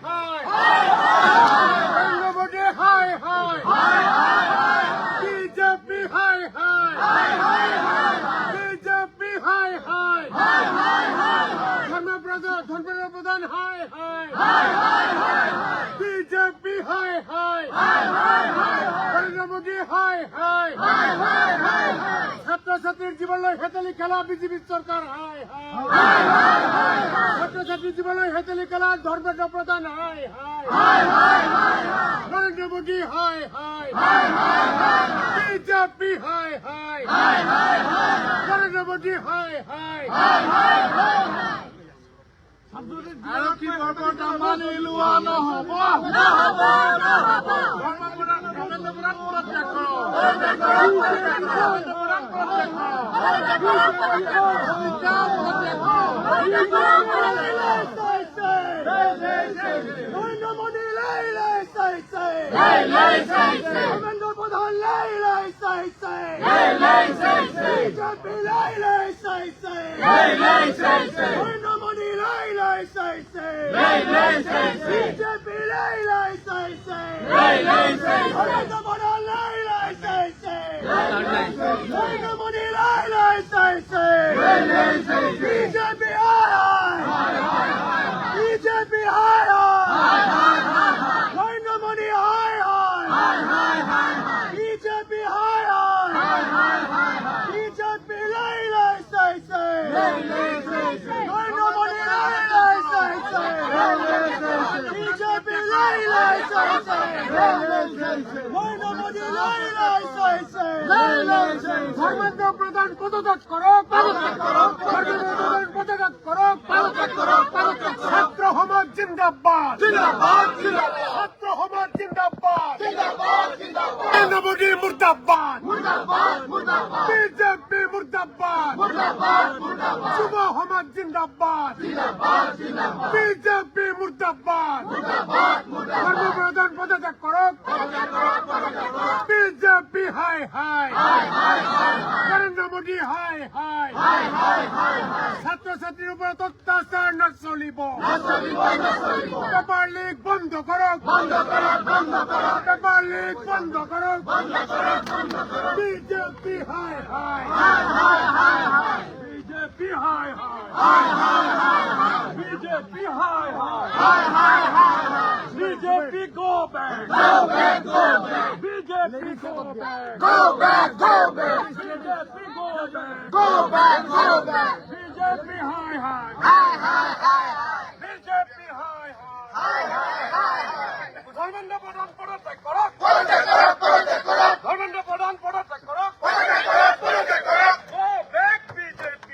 হায় নরেন্দ্র মোদী হায় হায় BJP হায় হায় BJP হায় হায় ধর্মেন্দ্র প্রধান হায় হায় BJP হায় হায় নরেন্দ্র মোদী হায় হায় ছাত্রছাত্রীর জীবনের হেতালি খেলা বিজেপি সরকার হায় হায় ছাত্রছাত্রীর জীবনের হেতালি খেলা ধর্মেন্দ্র প্রধান হায় হায় নরেন্দ্র মোদী হায় হায় বিজেপি হায় হায় নরেন্দ্র মোদী হায় হায় আৰক্ষী বৰ্বৰতা মানি লোৱা নহ'ব ধর্মেন্দ্র প্রধান পদত্যাগ করো পদত্যাগ করো ছাত্র সমাজ জিন্দাবাদ ছাত্র সমাজ জিন্দাবাদ নরেন্দ্র মোদী মুর্দাবাদ বিজেপি মুর্দাবাদ যুব সমাজ জিন্দাবাদ বিজেপি মুর্দাবাদ ধর্ম প্রধান পদত্যাগ করো বিজেপি হায় হায় নরেন্দ্র মোদী হায় হায় ছাত্রছাত্রীর উপর অত্যাচার নচলিব পেপার লিক বন্ধ করো পেপার লিক বন্ধ করো বিজেপি হায় হায় বিজেপি হায় হায় বিজেপি হায় হায় BJP go back BJP go back BJP go back BJP high BJP high Dharmendra প্রধান পদত্যাগ করো ধর্মেন্দ্র প্রধান পদত্যাগ করো go back BJP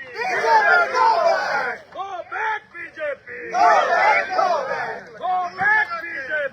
go back BJP go back BJP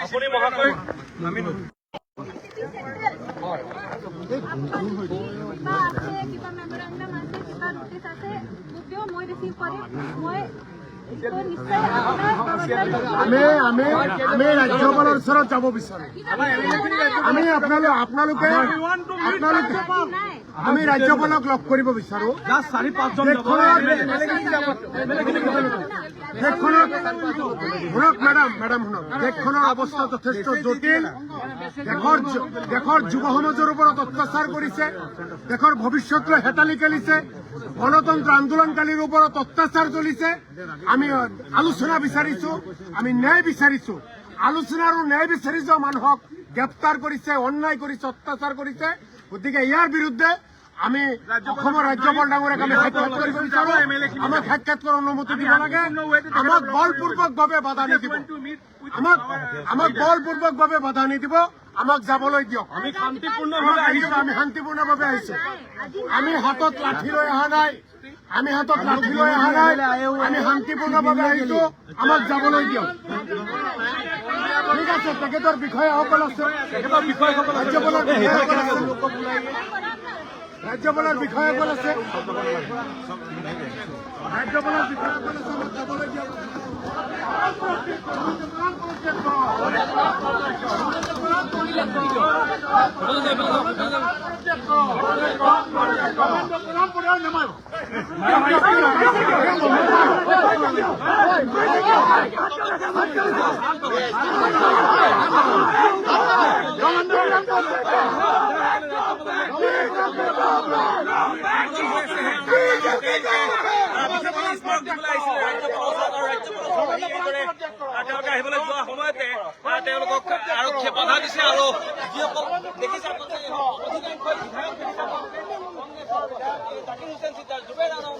আপুনি মহাশয় আমি ৰাজ্যপালৰ ওচৰত যাব বিচাৰো। আপোনালোকে আমি ৰাজ্যপালক লগ কৰিব বিচাৰো। শুনক মেডাম শুনক, দেশখনৰ অৱস্থা যথেষ্ট জটিল। দেশৰ যুৱ সমাজৰ ওপৰত অত্যাচাৰ কৰিছে, দেশৰ ভৱিষ্যতলৈ হেতালি খেলিছে, গণতন্ত্ৰ আন্দোলনকাৰীৰ ওপৰত অত্যাচাৰ চলিছে। আমি আলোচনা বিচাৰিছো, আমি ন্যায় বিচাৰিছো। আলোচনা আৰু ন্যায় বিচাৰি যোৱা মানুহক গ্ৰেপ্তাৰ কৰিছে, অন্যায় কৰিছে, অত্যাচাৰ কৰিছে। গতিকে ইয়াৰ বিৰুদ্ধে আমি অসমৰ ৰাজ্যপাল ডাঙৰীয়াক আমি সাক্ষাৎ কৰিব বিচাৰো। আমাক সাক্ষাৎ কৰাৰ অনুমতি দিব লাগে। আমাক বলপূৰ্বকভাৱে বাধা নিদিব, আমাক বলপূৰ্বকভাৱে বাধা নিদিব, আমাক যাবলৈ দিয়ক। আমি শান্তিপূৰ্ণভাৱে আহিছো। আমি হাতত লাঠি লৈ অহা নাই, আমি শান্তিপূৰ্ণভাৱে আহিছো। আমাক যাবলৈ দিয়ক। ঠিক আছে, তেখেতৰ বিষয়াসকল আছে, ৰাজ্যপালৰ বিষয়াসকল আছে, আমাক যাবলৈ দিয়ক। তেওঁলোকে আহিবলৈ যোৱা সময়তে তেওঁলোকক আৰক্ষীয়ে বাধা দিছে আৰু যিসকল দেখিছে জাকিৰ হুছেইন চিদ্দাৰ, জুবেৰ আলম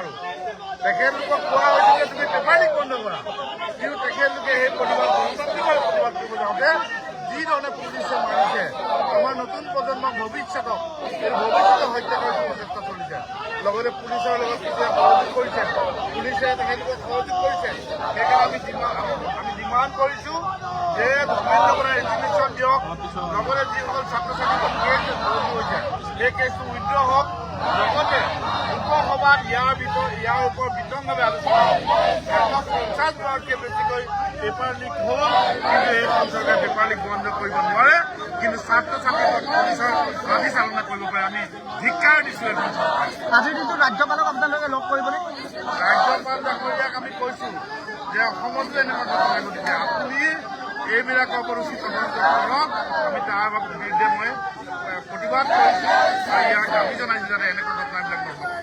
পাৰোঁ। তেখেতলোকক কোৱা হৈছে যে তুমি পেপাৰ লিক বন্ধ কৰা, কিন্তু তেখেতলোকে সেই প্ৰতিবাদ কৰিব যাওঁতে যিধৰণে পুলিচে মাৰিছে আমাৰ নতুন প্ৰজন্মৰ ভৱিষ্যতক এই ভৱিষ্যতক হত্যা কৰাৰ প্ৰচেষ্টা চলিছে। লগতে পুলিচৰ লগত কিছুৱে সহযোগ কৰিছে, পুলিচে তেখেতলোকক সহযোগ কৰিছে। সেইকাৰণে আমি ডিমাণ্ড কৰিছোঁ যে ধৰ্মেন্দ্ৰ বৰাই ৰেজিগনেশ্যন দিয়ক, লগতে যিসকল ছাত্ৰ ছাত্ৰীসকল কেছ হৈছে সেই কেছটো উইথড্ৰ হওক, লগতে লোকসভাত ইয়াৰ ওপৰত বিতংভাৱে আলোচনা হওক। 150গৰাকীয়ে বেছিকৈ পেপাৰ লিক হ'ল, কিন্তু এইখন চৰকাৰে পেপাৰ লিক বন্ধ কৰিব নোৱাৰে, কিন্তু ছাত্ৰ ছাত্ৰীসকল পুলিচৰ আধি চালনা কৰিব পাৰে। আমি ধিক্কাৰ দিছোঁ এইখন চৰকাৰক। আজিৰ দিনটোত ৰাজ্যপালক আপোনালোকে লগ কৰিবনে? ৰাজ্যপাল ডাঙৰীয়াক আমি কৈছোঁ যে অসমতো এনেকুৱা ঘটনা ঘটিছে, আপুনি এইবিলাকৰ ওপৰত উচিত তদন্ত কৰক। আমি তাৰ বিৰুদ্ধে মই প্ৰতিবাদ কৰিছোঁ আৰু ইয়াক দাবী জনাইছোঁ যাতে এনেকুৱা ঘটনাবিলাক নহয়।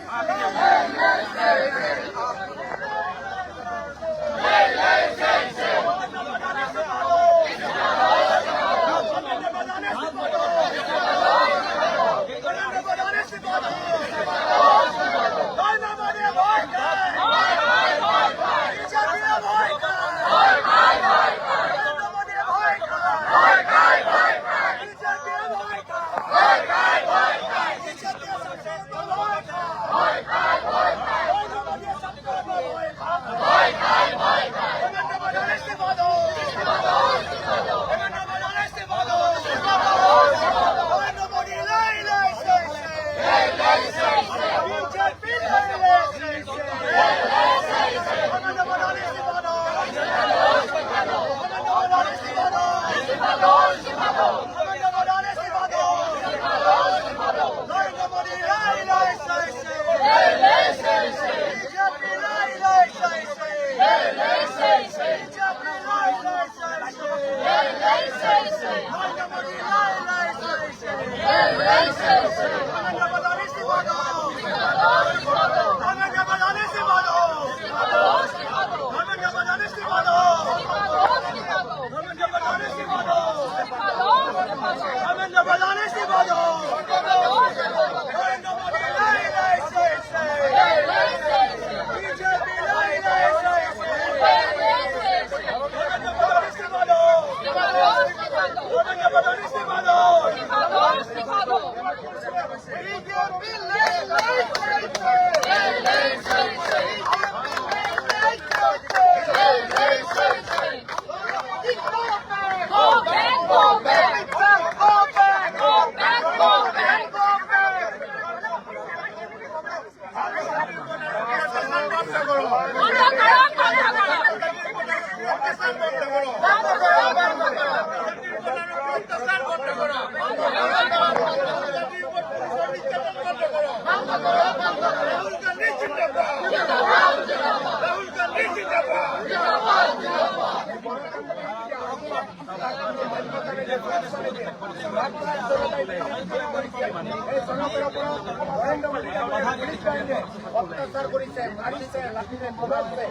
অত্যাচাৰ কৰিছে, মাৰিছে, লাঠিৰে কোবাইছে,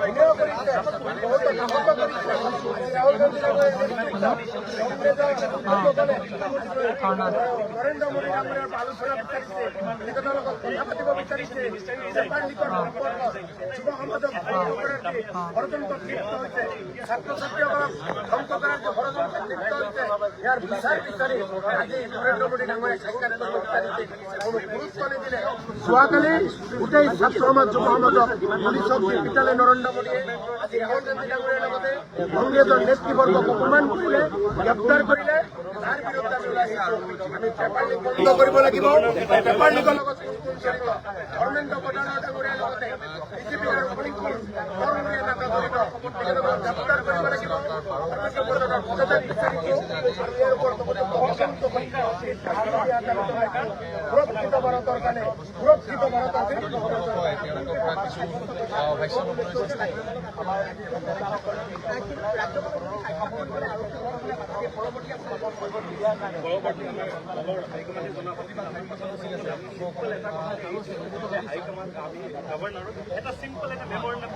ঘিণীয় কৰিছে, বহুতো আহত কৰিছে। ৰাহুল গান্ধীৰ নৰেন্দ্ৰ মোদী ডাঙৰীয়াৰ আলোচনা বিচাৰিছে, তেখেতৰ লগত কথা পাতিব বিচাৰিছে। পেপাৰ লিকৰ সম্পৰ্কত যুৱ সমাজক ষড়যন্ত্ৰত লিপ্ত হৈছে, ছাত্ৰ ছাত্ৰীসকলক ধ্বংস কৰাৰ যে ষড়যন্ত্ৰত লিপ্ত হৈছে, ইয়াৰ বিচাৰ বিচাৰি আজি নৰেন্দ্ৰ মোদী ডাঙৰীয়াই সাক্ষাৎ কৰিব বিচাৰিছে, কোনো গুৰুত্ব নিদিলে। যোৱাকালি গোটেই ছাত্ৰ সমাজ যুৱ সমাজক পুলিচক পিটালে নৰেন্দ্ৰ মোদীয়ে। আজি ৰাহুল গান্ধী ডাঙৰীয়াৰ লগতে কংগ্ৰেছৰ নেতৃবৰ্গক অপমান কৰিলে, গ্ৰেপ্তাৰ কৰিলে। তাৰ বিৰুদ্ধে আমি ওলাই আহিছোঁ। আমি পেপাৰ লিক বন্ধ কৰিব লাগিব। পেপাৰ লিকৰ লগত ধৰ্মেন্দ্ৰ প্ৰধান ডাঙৰীয়াৰ লগতে বিজেপি আৰু ফৰিদপুৰ বৰমূৰীয়া নেতা জড়িত, তেখেতসকলক গ্ৰেপ্তাৰ কৰিব লাগিব। সজাগ বিচাৰিছোঁ আৰু ইয়াৰ ওপৰত তদন্ত সুৰক্ষিত ভাৰতৰ কাৰণে সুৰক্ষিত ভাৰতৰ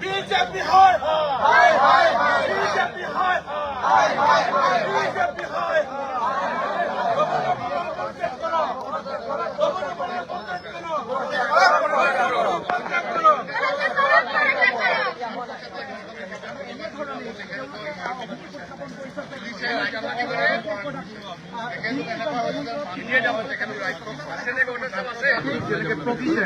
বিজেপি হয় বিজেপি হয় বিজেপি হয় যেনেকে পকিছে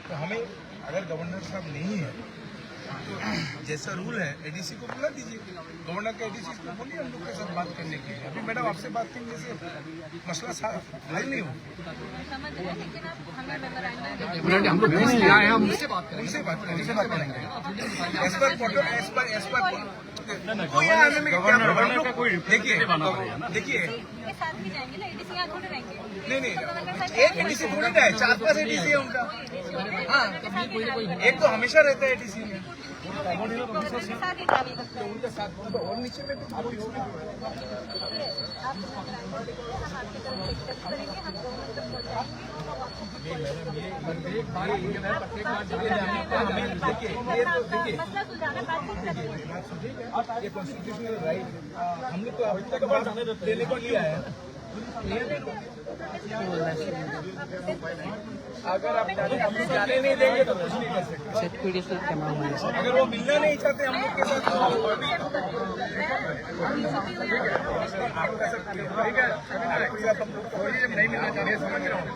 तो हमें अगर गवर्नर साहब नहीं है तो जैसा रूल है एडीसी को बुला दीजिए, गवर्नर के एडीसी को बोलिए हम लोग के साथ बात करने के लिए। अभी मैडम आपसे बात करने से मसला हल नहीं हो। समझ रहे हैं, लेकिन आप हमें मेमोरेंडम हम लोग उनसे बात करेंगे, एज पर कोई आने में क्या प्रॉब्लम? देखिए के साथ भी जाएंगे ना, एडीसी यहाँ थोड़े रहेंगे। नहीं एक एडीसी थोड़ी ना है, 4-5 एडीसी है उनका। हाँ, एक तो हमेशा रहता है एडीसी में, गवर्नर के साथ ही ट्रैवल करते हैं। उनके साथ और नीचे में भी आप आपकी तरफ एक्सेप्ट करेंगे, हम गवर्नमेंट तक मसला सुलझाना बातचीत करेंगे। ये कॉन्स्टिट्यूशनल राइट हम लोग को अभी तक बात देने को लिया है। अगर आप जाने नहीं देंगे तो कुछ नहीं कर सकते। अगर वो मिलना नहीं चाहते हम लोग के साथ आप कर सकते हैं, ठीक है? नहीं मिलना चाहिए, समझ रहा हूँ।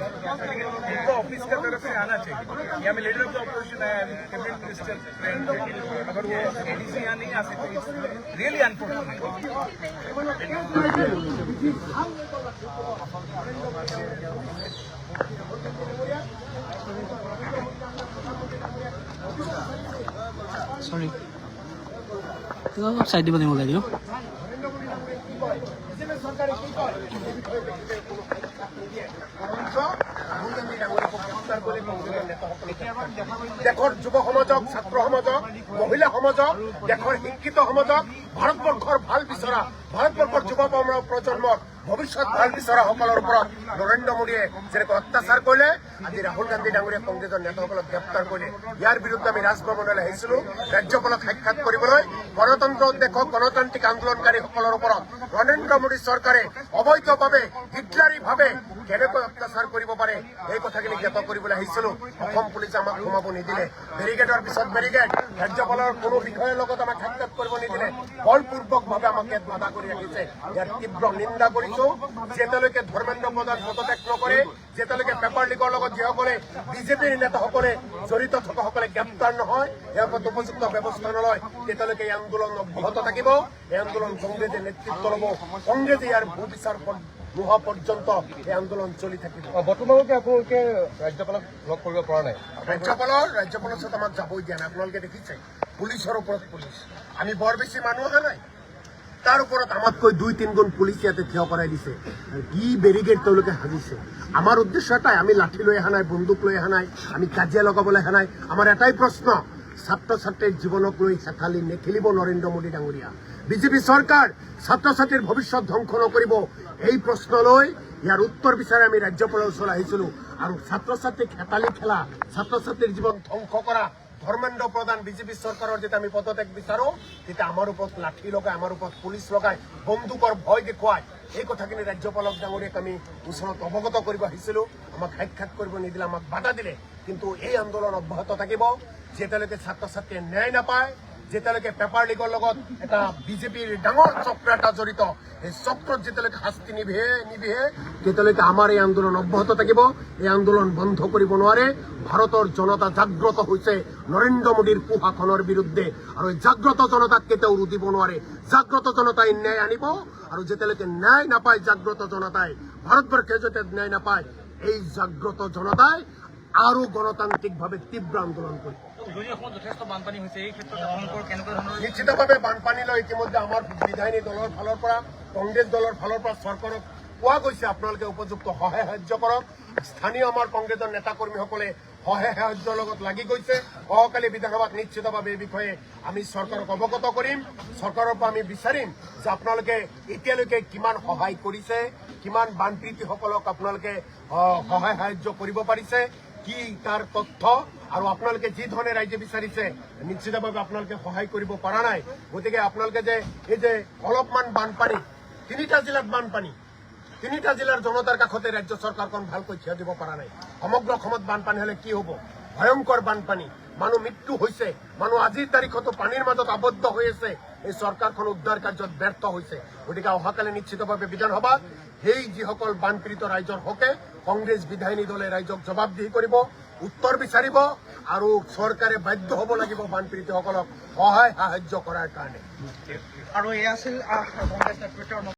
उनको ऑफिस की तरफ से आना चाहिए। यहाँ में लीडर ऑफ द ऑपोजिशन है, कैबिनेट मिनिस्टर, अगर वो एडीसी यहाँ नहीं आ सकते, रियली अनफॉर्चुनेट। सॉरी साइड দিব ওলাই দিও দেশৰ যুৱ সমাজক, ছাত্ৰ সমাজক, মহিলা সমাজক, দেশৰ শিক্ষিত সমাজক, ভাৰতবৰ্ষৰ ভাল বিচৰা, ভাৰতবৰ্ষৰ যুৱ প্ৰজন্মৰ ভৱিষ্যত ভাল বিচৰাসকলৰ ওপৰত নৰেন্দ্ৰ মোদীয়ে যেনেকৈ অত্যাচাৰ কৰিলে, আজি ৰাহুল গান্ধী ডাঙৰীয়া কংগ্ৰেছৰ নেতাসকলক গ্ৰেপ্তাৰ কৰিলে। ইয়াৰ বিৰুদ্ধে আমি ৰাজভৱনলৈ আহিছিলো ৰাজ্যপালক সাক্ষাৎ কৰিবলৈ। গণতন্ত্ৰ দেশক গণতান্ত্ৰিক আন্দোলনকাৰীসকলৰ ওপৰত নৰেন্দ্ৰ মোদী চৰকাৰে অবৈধভাৱে, হিটলাৰীভাৱে কেনেকৈ অত্যাচাৰ কৰিব পাৰে এই কথাখিনি জ্ঞাত কৰিবলৈ আহিছিলো। অসম পুলিচে আমাক সোমাব নিদিলে, বেৰিকেডৰ পিছত বেৰিকেড, ৰাজ্যপালৰ কোনো বিষয়ৰ লগত আমাক সাক্ষাৎ কৰিব নিদিলে, বলপূৰ্বকভাৱে আমাক ইয়াত বাধা কৰি ৰাখিছে। ইয়াৰ তীব্ৰ নিন্দা কৰিছো। যেতিয়ালৈকে ধৰ্মেন্দ্ৰ প্ৰধান পদত্যাগ নকৰে, যেতিয়ালৈকে পেপাৰ লীকৰ লগত যিসকলে বিজেপিৰ নেতাসকলে জড়িত থকাসকলে গ্ৰেপ্তাৰ নহয়, ইয়াৰ ওপৰত উপযুক্ত ব্যৱস্থা নলয়, তেতিয়ালৈকে এই আন্দোলন অব্যাহত থাকিব। এই আন্দোলন কংগ্ৰেছে নেতৃত্ব ল'ব, কংগ্ৰেছে ইয়াৰ ভূ বিচাৰ নোহোৱা পৰ্যন্ত এই আন্দোলন চলি থাকিব। বৰ্তমানলৈকে আপোনালোকে ৰাজ্যপালক লগ কৰিব পৰা নাই? ৰাজ্যপালৰ ওচৰত আমাক যাবই দিয়া নাই। আপোনালোকে দেখিছে পুলিচৰ ওপৰত পুলিচ, আমি বৰ বেছি মানুহ অহা নাই, তাৰ ওপৰত আমাতকৈ 2-3 গুণ পুলিচ ইয়াতে থিয় কৰাই দিছে। কি বেৰিকেড তেওঁলোকে সাজিছে। আমাৰ উদ্দেশ্য এটাই, আমি লাঠি লৈ অহা নাই, বন্দুক লৈ অহা নাই, আমি কাজিয়া লগাবলৈ অহা নাই। আমাৰ এটাই প্ৰশ্ন, ছাত্ৰ ছাত্ৰীৰ জীৱনক লৈ হেতালি নেখেলিব নৰেন্দ্ৰ মোদী ডাঙৰীয়া। বিজেপি চৰকাৰ ছাত্ৰ ছাত্ৰীৰ ভৱিষ্যত ধ্বংস নকৰিব, এই প্ৰশ্ন লৈ ইয়াৰ উত্তৰ বিচাৰি আমি ৰাজ্যপালৰ ওচৰলৈ আহিছিলো। আৰু ছাত্ৰ ছাত্ৰীক হেতালি খেলা, ছাত্ৰ ছাত্ৰীৰ জীৱন ধ্বংস কৰা ধৰ্মেন্দ্ৰ প্ৰধান বিজেপি চৰকাৰৰ যেতিয়া আমি পদত্যাগ বিচাৰো, তেতিয়া আমাৰ ওপৰত লাঠি লগাই, আমাৰ ওপৰত পুলিচ লগাই, বন্দুকৰ ভয় দেখুৱাই, এই কথাখিনি ৰাজ্যপালক ডাঙৰীয়াক আমি ওচৰত অৱগত কৰিব আহিছিলো। আমাক সাক্ষাৎ কৰিব নিদিলে, আমাক বাধা দিলে। কিন্তু এই আন্দোলন অব্যাহত থাকিব যেতিয়ালৈকে ছাত্ৰ ছাত্ৰীয়ে ন্যায় নাপায়, যেতিয়ালৈকে পেপাৰ লীগৰ লগত এটা বিজেপিৰ ডাঙৰ চক্ৰ এটা জড়িত, এই চক্ৰত যেতিয়ালৈকে শাস্তি নিবিহে তেতিয়ালৈকে আমাৰ এই আন্দোলন অব্যাহত থাকিব। এই আন্দোলন বন্ধ কৰিব নোৱাৰে। ভাৰতৰ জনতা জাগ্ৰত হৈছে নৰেন্দ্ৰ মোদীৰ কুশাসনৰ বিৰুদ্ধে, আৰু এই জাগ্ৰত জনতাক কেতিয়াও ৰুধিব নোৱাৰে। জাগ্ৰত জনতাই ন্যায় আনিব, আৰু যেতিয়ালৈকে ন্যায় নাপায় জাগ্ৰত জনতাই, ভাৰতবৰ্ষে যেতিয়া ন্যায় নাপায়, এই জাগ্ৰত জনতাই আৰু গণতান্ত্ৰিকভাৱে তীব্ৰ আন্দোলন কৰিব। যথেষ্ট বানপানী হৈছে, এই ক্ষেত্ৰত আপোনালোকৰ কেনেকুৱা ধৰণৰ? নিশ্চিতভাৱে বানপানীলৈ ইতিমধ্যে আমাৰ বিধায়িনী দলৰ ফালৰ পৰা, কংগ্ৰেছ দলৰ ফালৰ পৰা চৰকাৰক কোৱা গৈছে আপোনালোকে উপযুক্ত সহায় সাহায্য কৰক। স্থানীয় আমাৰ কংগ্ৰেছৰ নেতাকৰ্মীসকলে সহায় সাহায্যৰ লগত লাগি গৈছে অহাকালি বিধানসভাত নিশ্চিতভাৱে এই বিষয়ে আমি চৰকাৰক অৱগত কৰিম চৰকাৰৰ পৰা আমি বিচাৰিম যে আপোনালোকে এতিয়ালৈকে কিমান সহায় কৰিছে কিমান বানপীড়িতসকলক আপোনালোকে সহায় সাহায্য কৰিব পাৰিছে কি তাৰ তথ্য আৰু আপোনালোকে যি ধৰণে ৰাইজে বিচাৰিছে নিশ্চিতভাৱে আপোনালোকে সহায় কৰিব পৰা নাই গতিকে আপোনালোকে যে এই যে অলপমান বানপানী 3টা জিলাত বানপানী 3টা জিলাৰ জনতাৰ কাষতে ৰাজ্য চৰকাৰখন ভালকৈ থিয় দিব পৰা নাই সমগ্ৰ অসমত বানপানী হলে কি হ'ব ভয়ংকৰ বানপানী মানুহ মৃত্যু হৈছে মানুহ আজিৰ তাৰিখতো পানীৰ মাজত আবদ্ধ হৈ আছে এই চৰকাৰখন উদ্ধাৰ কাৰ্যত ব্যৰ্থ হৈছে গতিকে অহাকালি নিশ্চিতভাৱে বিধানসভাত সেই যিসকল বানপীড়িত ৰাইজৰ হকে কংগ্ৰেছ বিধায়িনী দলে ৰাইজক জবাবদিহি কৰিব উত্তৰ বিচাৰিব আৰু চৰকাৰে বাধ্য হ'ব লাগিব বানপীড়িতসকলক সহায় সাহায্য কৰাৰ কাৰণে আৰু এয়া আছিল কংগ্ৰেছ নেতৃত্বৰ